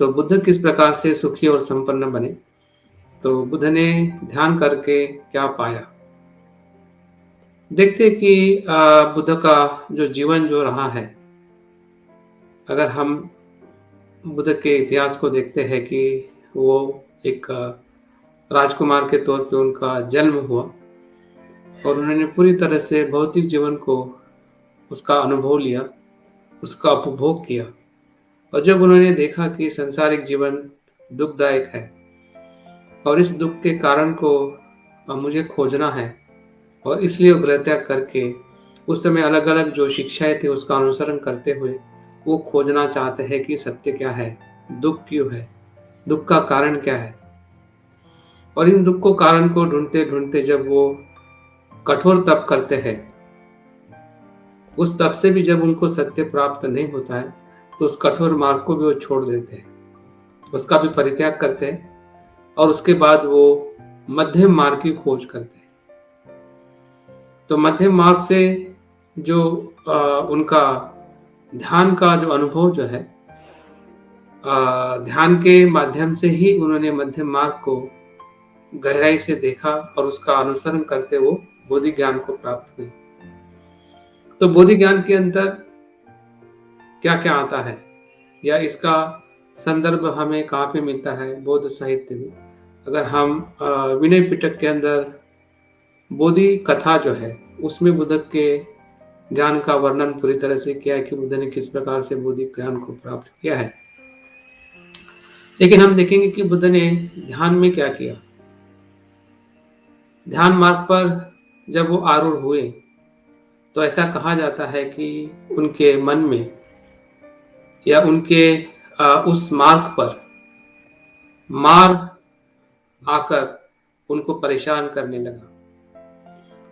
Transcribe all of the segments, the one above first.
तो बुद्ध किस प्रकार से सुखी और संपन्न बने? तो बुद्ध ने ध्यान करके क्या पाया? देखते हैं कि बुद्ध का जो जीवन जो रहा है, अगर हम बुद्ध के इतिहास को देखते हैं कि वो एक राजकुमार के तौर पे उनका जन्म हुआ और उन्होंने पूरी तरह से भौतिक जीवन को उसका अनुभव लिया, उसका उपभोग किया। और जब उन्होंने देखा कि सांसारिक जीवन दुखदायक है और इस दुख के कारण को मुझे खोजना है, और इसलिए वो गृहत्याग करके उस समय अलग अलग जो शिक्षाएं थी उसका अनुसरण करते हुए वो खोजना चाहते हैं कि सत्य क्या है, दुख क्यों है, दुख का कारण क्या है। और इन दुख को कारण को ढूंढते ढूंढते जब वो कठोर तप करते हैं, उस तप से भी जब उनको सत्य प्राप्त नहीं होता है तो उस कठोर मार्ग को भी वो छोड़ देते हैं, उसका भी परित्याग करते हैं और उसके बाद वो मध्यम मार्ग की खोज करते हैं। तो मध्यम मार्ग से जो उनका ध्यान का जो अनुभव जो है, ध्यान के माध्यम से ही उन्होंने मध्यम मार्ग को गहराई से देखा और उसका अनुसरण करते वो बोधि ज्ञान को प्राप्त हुए। तो बोधि ज्ञान के अंदर क्या क्या आता है या इसका संदर्भ हमें कहाँ पे मिलता है बौद्ध साहित्य में? अगर हम विनय पिटक के अंदर बोधि कथा जो है उसमें बुद्ध के ज्ञान का वर्णन पूरी तरह से किया है कि बुद्ध ने किस प्रकार से बोधि ज्ञान को प्राप्त किया है। लेकिन हम देखेंगे कि बुद्ध ने ध्यान में क्या किया। ध्यान मार्ग पर जब वो आरूढ़ हुए तो ऐसा कहा जाता है कि उनके मन में या उनके उस मार्ग पर मार आकर उनको परेशान करने लगा।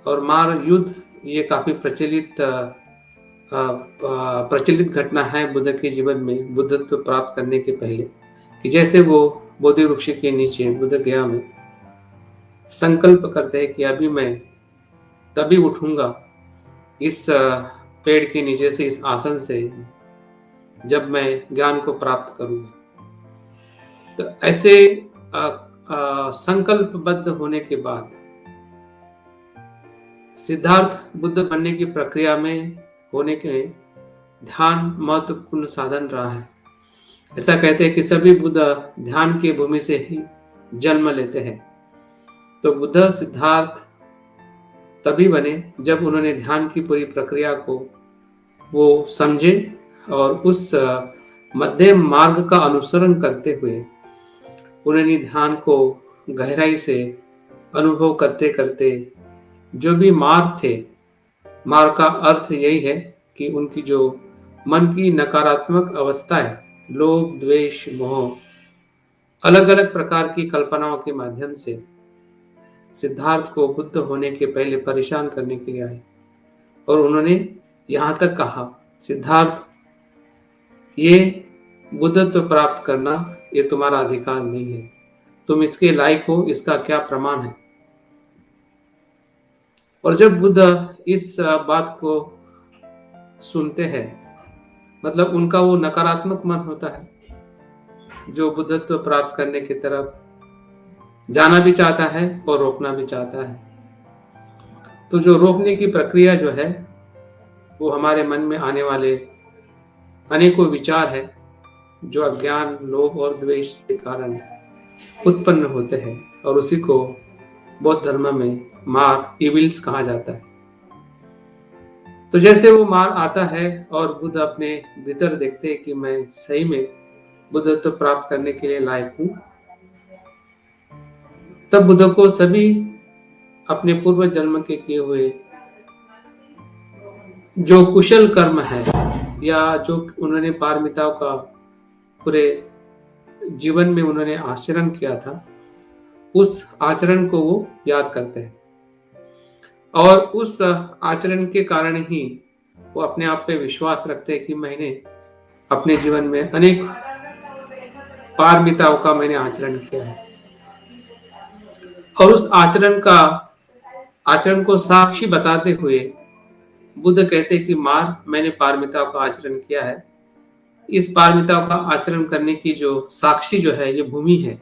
और मार युद्ध ये काफी प्रचलित घटना है बुद्ध के जीवन में, बुद्धत्व प्राप्त करने के पहले, कि जैसे वो बोधि वृक्ष के नीचे बुद्ध गया में संकल्प करते हैं कि अभी मैं तभी उठूंगा इस पेड़ के नीचे से, इस आसन से, जब मैं ज्ञान को प्राप्त करूंगा। तो ऐसे संकल्पबद्ध होने के बाद सिद्धार्थ बुद्ध बनने की प्रक्रिया में होने के ध्यान महत्वपूर्ण साधन रहा है। ऐसा कहते हैं कि सभी बुद्ध ध्यान की भूमि से ही जन्म लेते हैं। तो बुद्ध सिद्धार्थ तभी बने जब उन्होंने ध्यान की पूरी प्रक्रिया को वो समझे और उस मध्यम मार्ग का अनुसरण करते हुए उन्होंने ध्यान को गहराई से अनुभव करते करते जो भी मार्ग थे, मार्ग का अर्थ यही है कि उनकी जो मन की नकारात्मक अवस्थाएं, लोभ, द्वेष, मोह, अलग अलग प्रकार की कल्पनाओं के माध्यम से सिद्धार्थ को बुद्ध होने के पहले परेशान करने के लिए आए। और उन्होंने यहाँ तक कहा, सिद्धार्थ, ये बुद्धत्व प्राप्त करना ये तुम्हारा अधिकार नहीं है, तुम इसके लायक हो, इसका क्या प्रमाण है। और जब बुद्ध इस बात को सुनते हैं, मतलब उनका वो नकारात्मक मन होता है जो बुद्धत्व प्राप्त करने की तरफ जाना भी चाहता है और रोकना भी चाहता है। तो जो रोकने की प्रक्रिया जो है वो हमारे मन में आने वाले अनेकों विचार है जो अज्ञान, लोभ और द्वेष के कारण उत्पन्न होते हैं, और उसी को बौद्ध धर्म में मार, इविल्स कहा जाता है। तो जैसे वो मार आता है और बुद्ध अपने भीतर देखते हैं कि मैं सही में बुद्धत्व प्राप्त करने के लिए लायक हूँ, तब बुद्ध को सभी अपने पूर्व जन्म के किए हुए जो कुशल कर्म है या जो उन्होंने पारमिताओं का पूरे जीवन में उन्होंने आचरण किया था, उस आचरण को वो याद करते हैं और उस आचरण के कारण ही वो अपने आप पे विश्वास रखते हैं कि मैंने अपने जीवन में अनेक पारमिताओं का मैंने आचरण किया है। और उस आचरण को साक्षी बताते हुए बुद्ध कहते हैं कि मार, मैंने पारमिताओं का आचरण किया है, इस पारमिताओं का आचरण करने की जो साक्षी जो है ये भूमि है,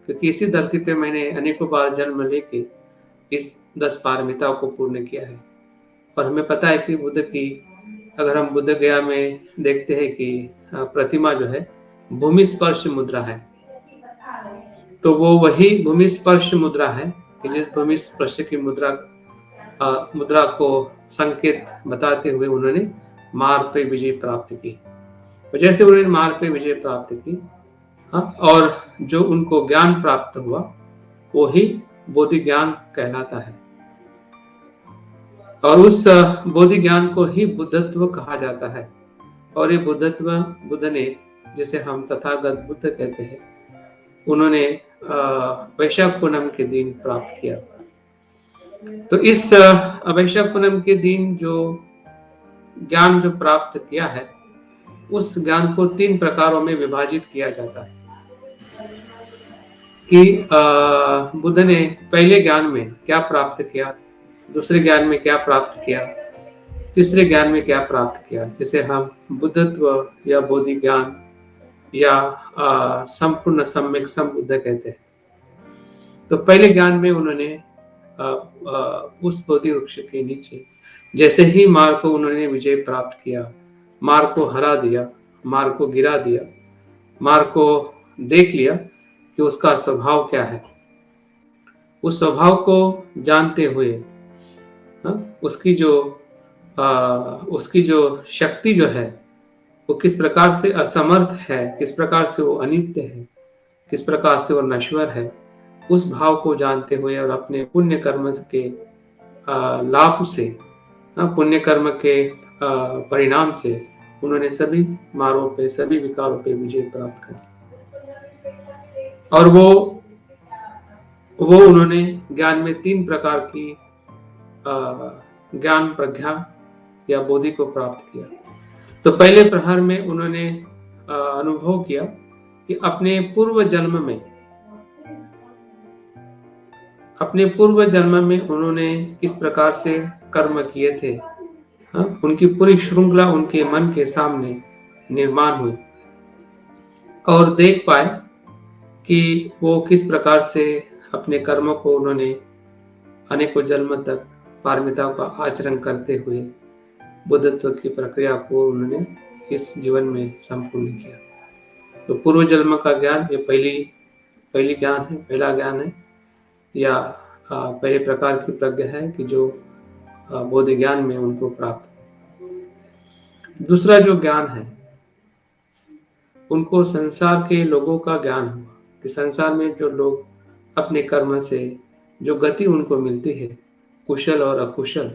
क्योंकि इसी धरती पे मैंने अनेकों बार जन्म लेके इस 10 पारमिताओं को पूर्ण किया है। और हमें पता है कि बुद्ध की, अगर हम बुद्ध गया में देखते हैं कि प्रतिमा जो है भूमि स्पर्श मुद्रा है, तो वो वही भूमि स्पर्श मुद्रा है कि जिस भूमि स्पर्श की मुद्रा को संकेत बताते हुए उन्होंने मार्ग पे विजय प्राप्त की। तो जैसे उन्होंने मार्ग पे विजय प्राप्त की, और जो उनको ज्ञान प्राप्त हुआ वो ही बोधि ज्ञान कहलाता है, और उस बोधि ज्ञान को ही बुद्धत्व कहा जाता है। और ये बुद्धत्व बुद्ध ने, जिसे हम तथागत बुद्ध कहते हैं, उन्होंने वैशाख पूनम के दिन प्राप्त किया। तो इस वैशाख पूनम के दिन जो ज्ञान जो प्राप्त किया है, उस ज्ञान को 3 प्रकारों में विभाजित किया जाता है कि बुद्ध ने पहले ज्ञान में क्या प्राप्त किया, दूसरे ज्ञान में क्या प्राप्त किया, तीसरे ज्ञान में क्या प्राप्त किया, जिसे हम बुद्धत्व या बोधि ज्ञान या संपूर्ण सम्यक संबुद्ध कहते हैं। तो पहले ज्ञान में उन्होंने उस बोधि वृक्ष के नीचे जैसे ही मार्ग को उन्होंने विजय प्राप्त किया, मार्ग को हरा दिया, मार्ग को गिरा दिया, मार्ग को देख लिया कि उसका स्वभाव क्या है, उस स्वभाव को जानते हुए उसकी जो शक्ति जो है वो किस प्रकार से असमर्थ है, किस प्रकार से वो अनित्य है, किस प्रकार से वो नश्वर है, उस भाव को जानते हुए और अपने पुण्य कर्म के लाभ से, पुण्य कर्म के परिणाम से उन्होंने सभी मार्गों पे, सभी विकारों पे विजय प्राप्त कर। और वो उन्होंने ज्ञान में 3 प्रकार की ज्ञान प्रज्ञा या बोधि को प्राप्त किया। तो पहले प्रहर में उन्होंने अनुभव किया कि अपने पूर्व जन्म में उन्होंने किस प्रकार से कर्म किए थे, उनकी पूरी श्रृंखला उनके मन के सामने निर्माण हुई, और देख पाए कि वो किस प्रकार से अपने कर्मों को उन्होंने अनेकों जन्म तक पारमिताओं का आचरण करते हुए बुद्धत्व की प्रक्रिया को उन्होंने इस जीवन में संपूर्ण किया। तो पूर्व जन्म का ज्ञान ये पहला ज्ञान है, या पहले प्रकार की प्रज्ञा है कि जो बोधि ज्ञान में उनको प्राप्त। दूसरा जो ज्ञान है, उनको संसार के लोगों का ज्ञान हुआ कि संसार में जो लोग अपने कर्म से जो गति उनको मिलती है, कुशल और अकुशल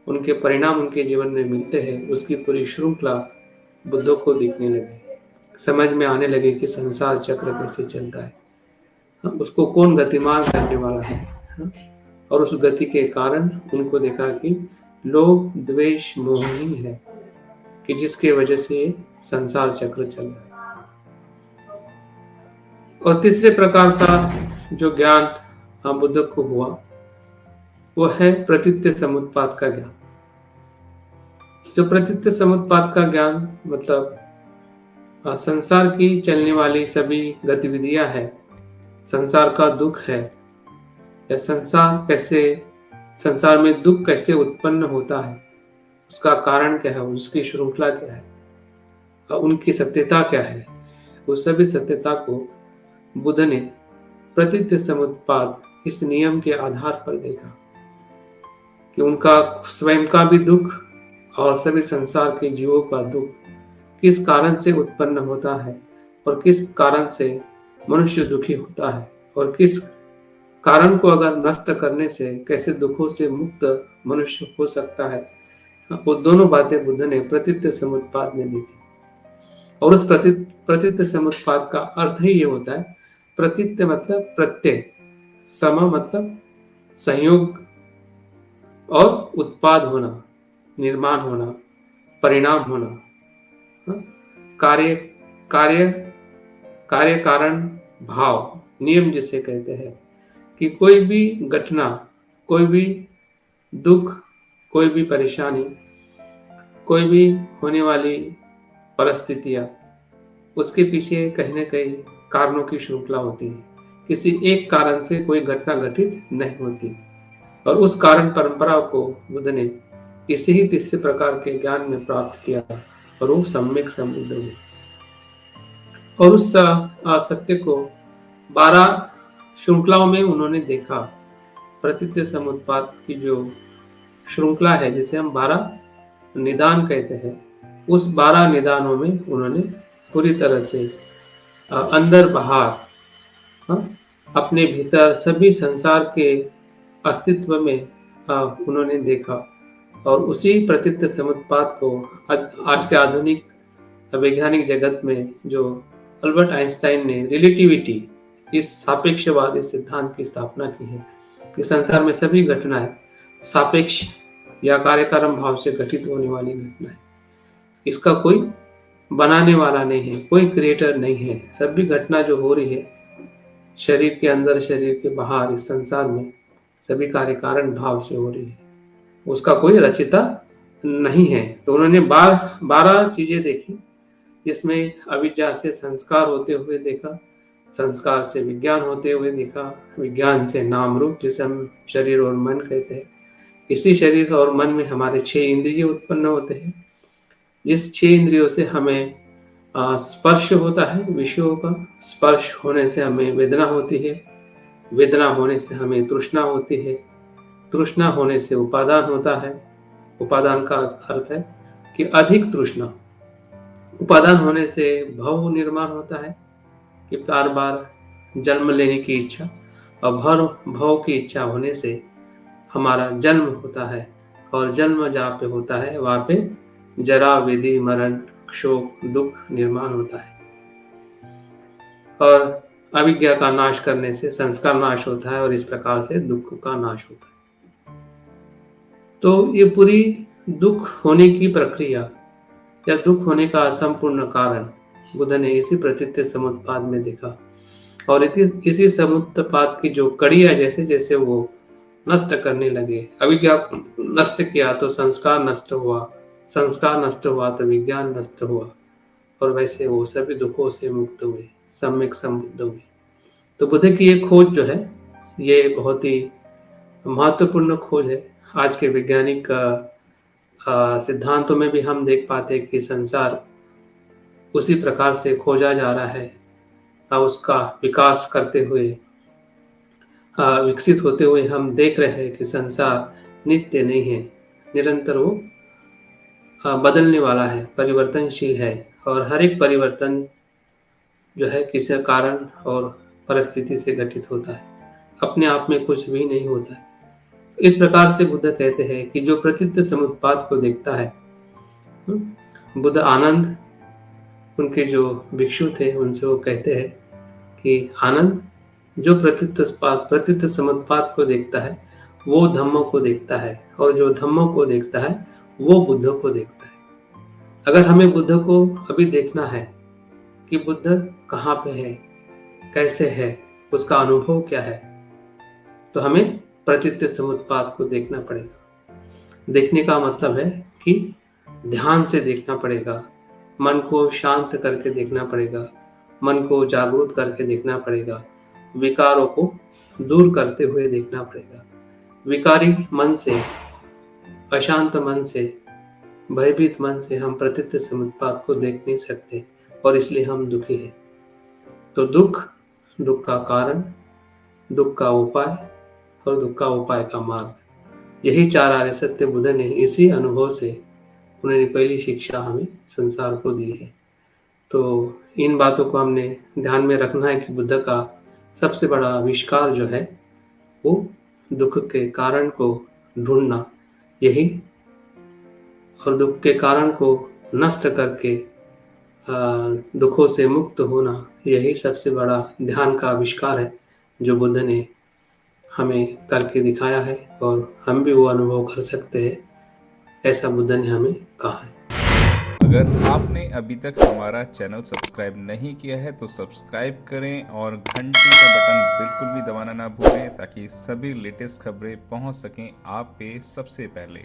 उनके परिणाम उनके जीवन में मिलते हैं, उसकी पूरी श्रृंखला बुद्धों को दिखने लगे, समझ में आने लगे कि संसार चक्र कैसे चलता है, उसको कौन गतिमान करने वाला है, और उस गति के कारण उनको देखा कि लोभ द्वेष मोह ही है कि जिसके वजह से संसार चक्र चल रहा है। और तीसरे प्रकार का जो ज्ञान बुद्ध को हुआ वो है प्रतीत्य समुत्पाद का ज्ञान। जो प्रतीत्य समुत्पाद का ज्ञान मतलब संसार की चलने वाली सभी गतिविधियां है, संसार का दुख है, या संसार में दुख कैसे उत्पन्न होता है, उसका कारण क्या है, उसकी श्रृंखला क्या है, उनकी सत्यता क्या है, उस सभी सत्यता को बुद्ध ने प्रतीत्य समुत्पाद इस नियम के आधार पर देखा कि उनका स्वयं का भी दुख और सभी संसार के जीवों का दुख किस कारण से उत्पन्न होता है, और किस कारण से मनुष्य दुखी होता है, और किस कारण को अगर नष्ट करने से कैसे दुखों से मुक्त मनुष्य हो सकता है। वो दोनों बातें बुद्ध ने प्रतीत्य समुत्पाद में देखी। और उस प्रतीत्य समुत्पाद का अर्थ ही ये होता है, प्रतीत्य मतलब प्रत्यय, सम मतलब संयोग, और उत्पाद होना, निर्माण होना, परिणाम होना, कार्य कारण भाव, नियम जिसे कहते हैं कि कोई भी घटना, कोई भी दुख, कोई भी परेशानी, कोई भी होने वाली परिस्थितियां, उसके पीछे कहीं न कहीं कारणों की श्रृंखला होती है। किसी एक कारण से कोई घटना घटित नहीं होती और उस कारण परंपरा को बुद्ध ने किसी ही तीसरे प्रकार के ज्ञान में प्राप्त किया और वो सम्यक संबुद्ध हुए। और उस सत्य को 12 श्रृंखलाओं में उन्होंने देखा। प्रतीत्य समुत्पाद की जो श्रृंखला है, जिसे हम 12 निदान कहते हैं, उस 12 निदानों में उन्होंने पूरी तरह से अंदर बाहर, हाँ, अपने भीतर सभी संसार के अस्तित्व में उन्होंने देखा और उसी प्रतीत्य समुत्पाद को आज के आधुनिक वैज्ञानिक जगत में जो अल्बर्ट आइंस्टाइन ने रिलेटिविटी, इस सापेक्षवाद इस सिद्धांत की स्थापना की है कि संसार में सभी घटनाएं सापेक्ष या कार्यकारण भाव से घटित होने वाली घटनाएं, इसका कोई बनाने वाला नहीं है, कोई क्रिएटर नहीं है। सभी घटना जो हो रही है शरीर के अंदर शरीर के बाहर इस संसार में सभी कार्यकारण भाव से हो रही है, उसका कोई रचयिता नहीं है। तो उन्होंने 12 चीजें देखी, जिसमें अविद्या से संस्कार होते हुए देखा, संस्कार से विज्ञान होते हुए देखा, विज्ञान से नाम रूप जिसे हम शरीर और मन कहते हैं। इसी शरीर और मन में हमारे 6 इंद्रिय उत्पन्न होते हैं, जिस 6 इंद्रियों से हमें स्पर्श होता है विषयों का, स्पर्श होने से हमें वेदना होती है, वेदना होने से हमें तृष्णा होती है, तृष्णा होने से उपादान होता है, उपादान का अर्थ है कि अधिक तृष्णा, उपादान होने से भव निर्माण होता है कि बार बार जन्म लेने की इच्छा, और भव की इच्छा होने से हमारा जन्म होता है और जन्म जहाँ पे होता है वहाँ पे जरा व्याधि मरण शोक दुख निर्माण होता है और अविद्या का नाश करने से संस्कार नाश होता है और इस प्रकार से दुख का नाश होता है। तो ये पूरी दुख होने की प्रक्रिया या दुख होने का असंपूर्ण कारण बुद्ध ने इसी प्रतीत्य समुत्पाद में देखा और इसी समुत्पाद की जो कड़ियां जैसे जैसे वो नष्ट करने लगे, अविद्या नष्ट किया तो संस्कार नष्ट हुआ, संस्कार नष्ट हुआ तो विज्ञान नष्ट हुआ और वैसे वो सभी दुखों से मुक्त हुए, सम्यक संबुद्ध हुए। तो बुद्ध की ये खोज जो है ये बहुत ही महत्वपूर्ण खोज है। आज के वैज्ञानिक सिद्धांतों में भी हम देख पाते हैं कि संसार उसी प्रकार से खोजा जा रहा है, उसका विकास करते हुए विकसित होते हुए हम देख रहे हैं कि संसार नित्य नहीं है, निरंतर वो बदलने वाला है, परिवर्तनशील है और हर एक परिवर्तन जो है किसी कारण और परिस्थिति से घटित होता है, अपने आप में कुछ भी नहीं होता है। इस प्रकार से बुद्ध कहते हैं कि जो प्रतीत्य समुत्पाद को देखता है, बुद्ध आनंद उनके जो भिक्षु थे उनसे वो कहते हैं कि आनंद जो प्रतीत्य समुत्पाद को देखता है वो धम्मों को देखता है और जो धम्मों को देखता है वो बुद्ध को देखता है। अगर हमें बुद्ध को अभी देखना है कि बुद्ध कहाँ पे है, कैसे है, उसका अनुभव क्या है, तो हमें प्रतीत्य समुत्पाद को देखना पड़ेगा। देखने का मतलब है कि ध्यान से देखना पड़ेगा, मन को शांत करके देखना पड़ेगा, मन को जागरूक करके देखना पड़ेगा, विकारों को दूर करते हुए देखना पड़ेगा। विकारी मन से, अशांत मन से, भयभीत मन से हम प्रतीत्य समुत्पाद को देख नहीं सकते और इसलिए हम दुखी हैं। तो दुख का कारण, दुख का उपाय और दुख का उपाय का मार्ग, यही 4 आर्य सत्य बुद्ध ने इसी अनुभव से उन्होंने पहली शिक्षा हमें संसार को दी है। तो इन बातों को हमने ध्यान में रखना है कि बुद्ध का सबसे बड़ा आविष्कार जो है वो दुख के कारण को ढूंढना, यही, और दुख के कारण को नष्ट करके दुखों से मुक्त होना, यही सबसे बड़ा ध्यान का आविष्कार है जो बुद्ध ने हमें करके दिखाया है और हम भी वो अनुभव कर सकते हैं, ऐसा बुद्ध ने हमें कहा है। अगर आपने अभी तक हमारा चैनल सब्सक्राइब नहीं किया है तो सब्सक्राइब करें और घंटी का बटन बिल्कुल भी दबाना ना भूलें ताकि सभी लेटेस्ट खबरें पहुंच सकें आप पे सबसे पहले।